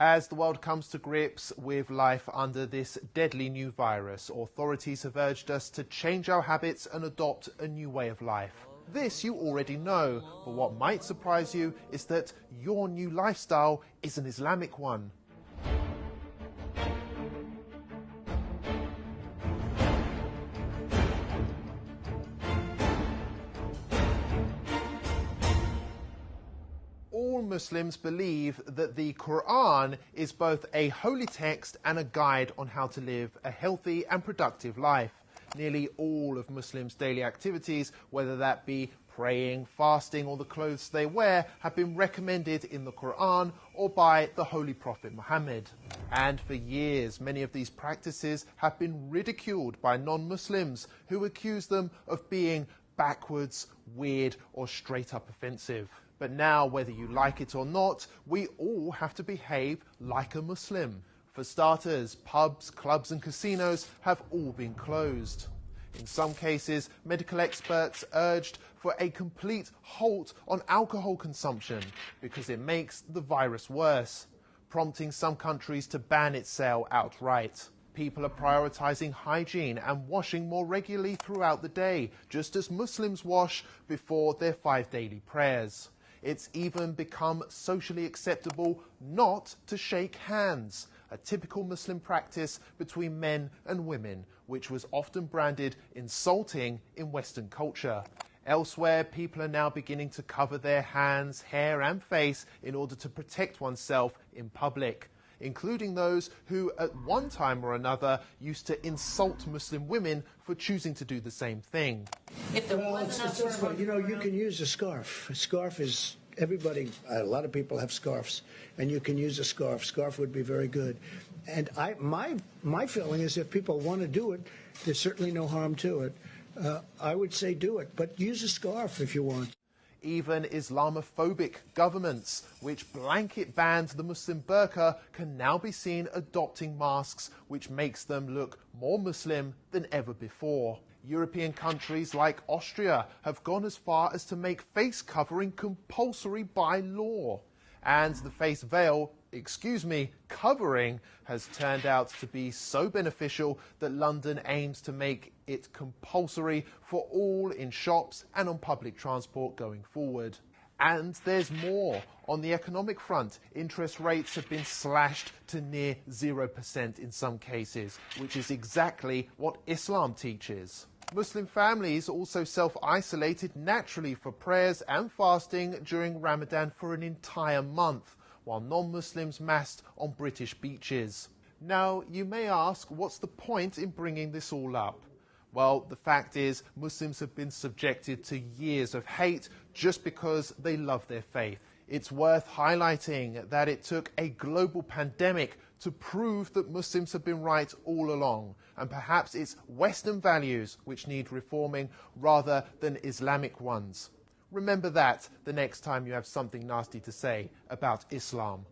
As the world comes to grips with life under this deadly new virus, authorities have urged us to change our habits and adopt a new way of life. This you already know, but what might surprise you is that your new lifestyle is an Islamic one. All Muslims believe that the Quran is both a holy text and a guide on how to live a healthy and productive life. Nearly all of Muslims' daily activities, whether that be praying, fasting, or the clothes they wear, have been recommended in the Quran or by the Holy Prophet Muhammad. And for years, many of these practices have been ridiculed by non-Muslims who accuse them of being backwards, weird, or straight up offensive. But now, whether you like it or not, we all have to behave like a Muslim. For starters, pubs, clubs and casinos have all been closed. In some cases, medical experts urged for a complete halt on alcohol consumption because it makes the virus worse, prompting some countries to ban its sale outright. People are prioritizing hygiene and washing more regularly throughout the day, just as Muslims wash before their 5 daily prayers. It's even become socially acceptable not to shake hands, a typical Muslim practice between men and women, which was often branded insulting in Western culture. Elsewhere, people are now beginning to cover their hands, hair and face in order to protect oneself in public, including those who at one time or another used to insult Muslim women for choosing to do the same thing. You can use a scarf. A scarf is, a lot of people have scarves, and you can use a scarf. Scarf would be very good. And my feeling is if people want to do it, there's certainly no harm to it. I would say do it, but use a scarf if you want. Even Islamophobic governments, which blanket banned the Muslim burqa, can now be seen adopting masks, which makes them look more Muslim than ever before. European countries like Austria have gone as far as to make face covering compulsory by law. And the face veil, covering, has turned out to be so beneficial that London aims to make it compulsory for all in shops and on public transport going forward. And there's more. On the economic front, interest rates have been slashed to near 0% in some cases, which is exactly what Islam teaches. Muslim families also self-isolated naturally for prayers and fasting during Ramadan for an entire month, while non-Muslims massed on British beaches. Now, you may ask, what's the point in bringing this all up? Well, the fact is, Muslims have been subjected to years of hate just because they love their faith. It's worth highlighting that it took a global pandemic to prove that Muslims have been right all along, and perhaps it's Western values which need reforming rather than Islamic ones. Remember that the next time you have something nasty to say about Islam.